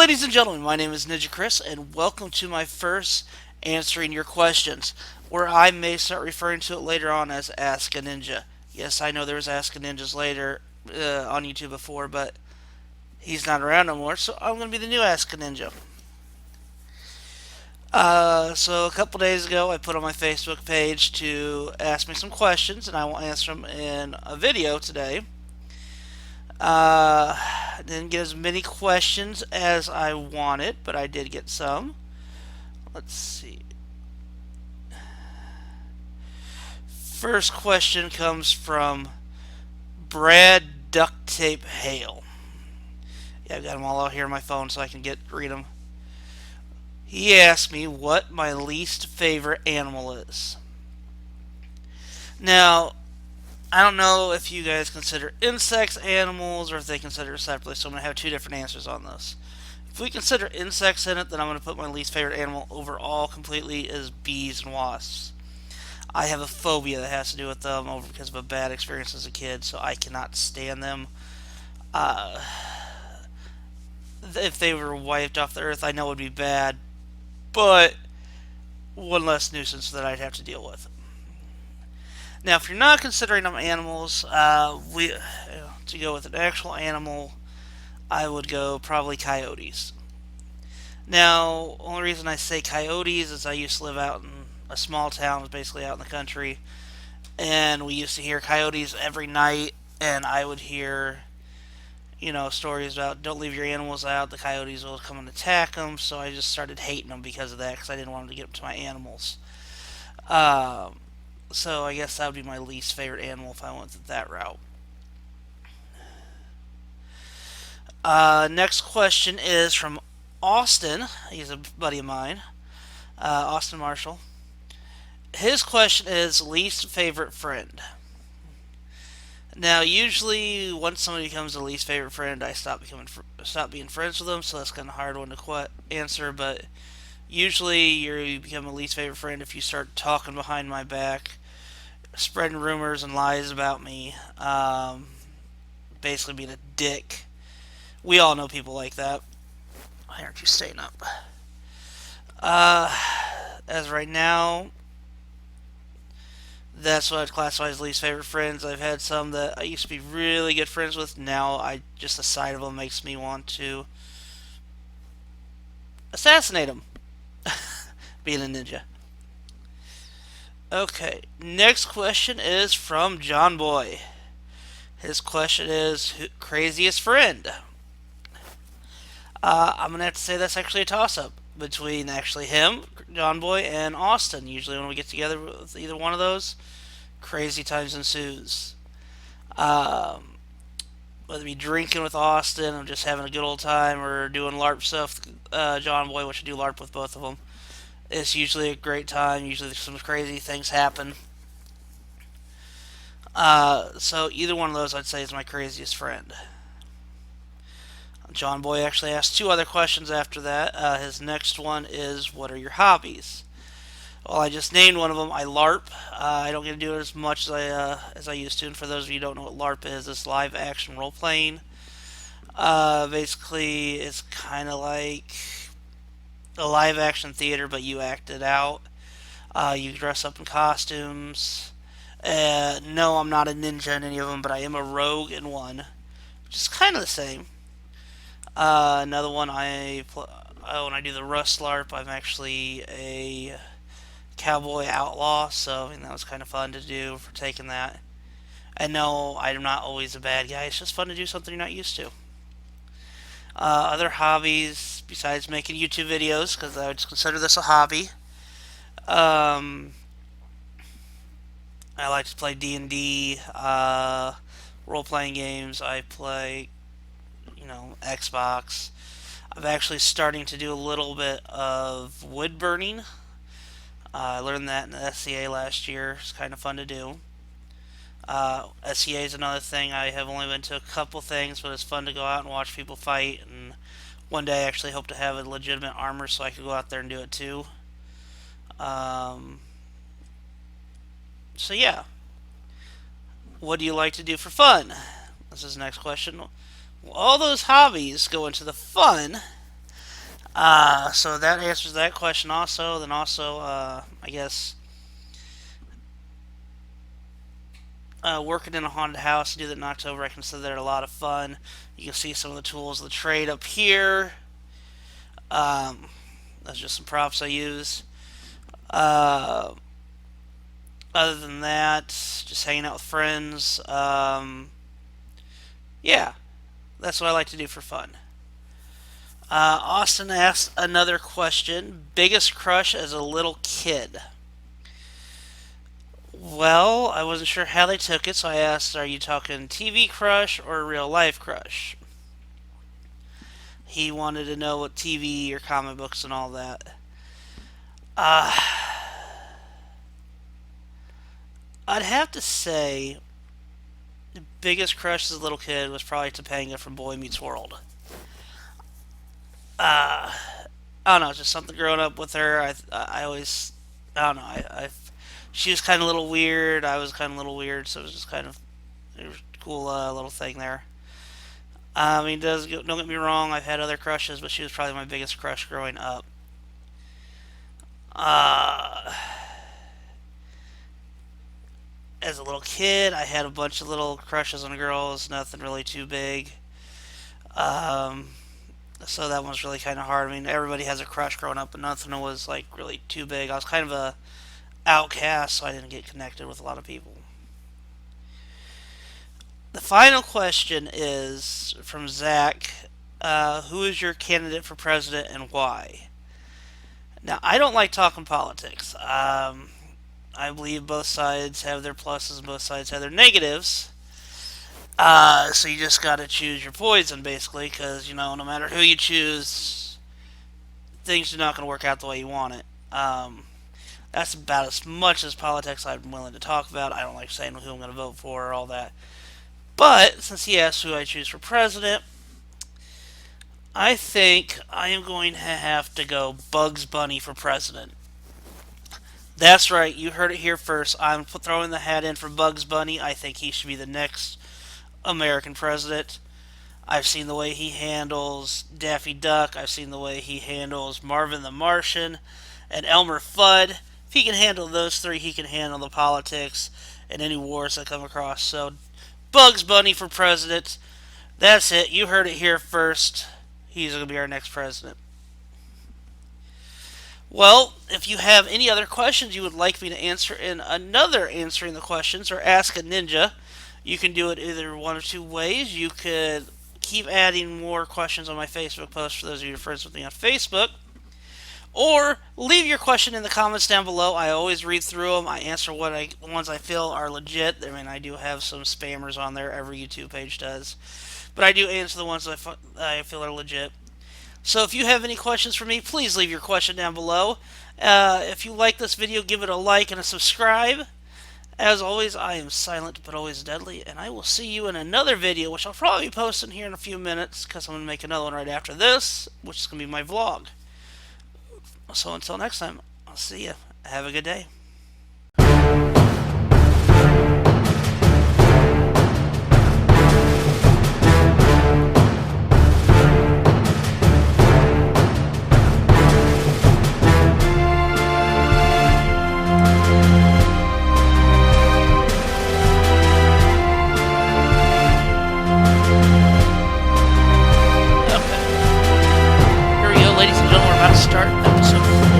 Ladies and gentlemen, my name is Ninja Chris, and welcome to my first answering your questions, where I may start referring to it later on as Ask a Ninja. Yes, I know there was Ask a Ninjas later on YouTube before, but he's not around no more, so I'm going to be the new Ask a Ninja. So a couple days ago, I put on my Facebook page to ask me some questions, and I will answer them in a video today. Uh, didn't get as many questions as I wanted, but I did get some. Let's see. First question comes from Brad Duct Tape Hale. Yeah, I've got them all out here on my phone so I can read them. He asked me what my least favorite animal is. Now, I don't know if you guys consider insects animals or if they consider it separately, so I'm going to have two different answers on this. If we consider insects in it, then I'm going to put my least favorite animal overall completely is bees and wasps. I have a phobia that has to do with them over because of a bad experience as a kid, so I cannot stand them. Uh, if they were wiped off the earth, I know it would be bad, but one less nuisance that I'd have to deal with. Now, if you're not considering them animals, to go with an actual animal, I would go probably coyotes. Now, only reason I say coyotes is I used to live out in a small town, basically out in the country, and we used to hear coyotes every night, and I would hear, stories about don't leave your animals out, the coyotes will come and attack them, so I just started hating them because of that, because I didn't want them to get up to my animals. Um, so I guess that would be my least favorite animal if I went that route. Next question is from Austin. He's a buddy of mine, Austin Marshall. His question is least favorite friend. Now, usually, once somebody becomes a least favorite friend, I stop being friends with them. So that's kind of a hard one to answer. But usually, you become a least favorite friend if you start talking behind my back, spreading rumors and lies about me, basically being a dick. We all know people like that. Why aren't you staying up? Uh, as right now, that's what I'd classify as least favorite friends. I've had some that I used to be really good friends with. Now, just the sight of them makes me want to assassinate them. Being a ninja. Okay, next question is from John Boy. His question is craziest friend. I'm gonna have to say that's actually a toss-up between actually him, John Boy, and Austin. Usually, when we get together with either one of those, crazy times ensues. Um, Whether it be drinking with Austin or just having a good old time or doing LARP stuff, John Boy, which I do LARP with both of them. It's usually a great time. Usually some crazy things happen. So either one of those I'd say is my craziest friend. John Boy actually asked two other questions after that. His next one is, what are your hobbies? Well, I just named one of them. I LARP. I don't get to do it as much as I used to. And for those of you who don't know what LARP is, it's live action role playing. Basically, it's kind of like a live action theater, but you act it out. You dress up in costumes. No, I'm not a ninja in any of them, but I am a rogue in one, which is kind of the same. Another one when I do the Rust LARP, I'm actually a cowboy outlaw, so that was kind of fun to do for taking that. And no, I'm not always a bad guy. It's just fun to do something you're not used to. Other hobbies besides making YouTube videos, because I would consider this a hobby. Um, I like to play D&D, role playing games. I play, Xbox. I'm actually starting to do a little bit of wood burning. I learned that in the SCA last year. It's kind of fun to do. SCA is another thing. I have only been to a couple things, but it's fun to go out and watch people fight. And one day I actually hope to have a legitimate armor so I could go out there and do it too. Um, so yeah, what do you like to do for fun? This is the next question. Well, all those hobbies go into the fun. So that answers that question also. Then also, I guess working in a haunted house to do that in October, I consider that a lot of fun. You can see some of the tools of the trade up here. Um, that's just some props I use. Uh, Other than that, just hanging out with friends. Yeah, that's what I like to do for fun. Austin asked another question. Biggest crush as a little kid? Well, I wasn't sure how they took it, so I asked, are you talking TV crush or real life crush? He wanted to know what TV or comic books and all that. Uh, I'd have to say the biggest crush as a little kid was probably Topanga from Boy Meets World. Uh, I don't know, just something growing up with her. I always, I don't know, she was kind of a little weird. I was kind of a little weird, so it was just kind of it was a cool little thing there. I mean, don't get me wrong. I've had other crushes, but she was probably my biggest crush growing up. Uh, as a little kid, I had a bunch of little crushes on girls. Nothing really too big. Um, so that one was really kind of hard. I mean, everybody has a crush growing up, but nothing was like really too big. I was kind of a outcast, so I didn't get connected with a lot of people. The final question is from Zach. Who is your candidate for president and why? Now, I don't like talking politics. I believe both sides have their pluses and both sides have their negatives. So you just got to choose your poison, basically, because, no matter who you choose, things are not going to work out the way you want it. That's about as much as politics I'm willing to talk about. I don't like saying who I'm going to vote for or all that. But since he asked who I choose for president, I think I am going to have to go Bugs Bunny for president. That's right, you heard it here first. I'm throwing the hat in for Bugs Bunny. I think he should be the next American president. I've seen the way he handles Daffy Duck. I've seen the way he handles Marvin the Martian and Elmer Fudd. If he can handle those three, he can handle the politics and any wars that come across. So, Bugs Bunny for president. That's it. You heard it here first. He's going to be our next president. Well, if you have any other questions you would like me to answer in another Answering the Questions or Ask a Ninja, you can do it either one of two ways. You could keep adding more questions on my Facebook post for those of you friends with me on Facebook. Or leave your question in the comments down below. I always read through them. I answer the ones I feel are legit. I mean, I do have some spammers on there. Every YouTube page does. But I do answer the ones that I feel are legit. So if you have any questions for me, please leave your question down below. If you like this video, give it a like and a subscribe. As always, I am silent but always deadly, and I will see you in another video, which I'll probably be posting here in a few minutes, because I'm going to make another one right after this, which is going to be my vlog. So until next time, I'll see you. Have a good day. Okay. Here we go, ladies and gentlemen. We're about to start episode 4.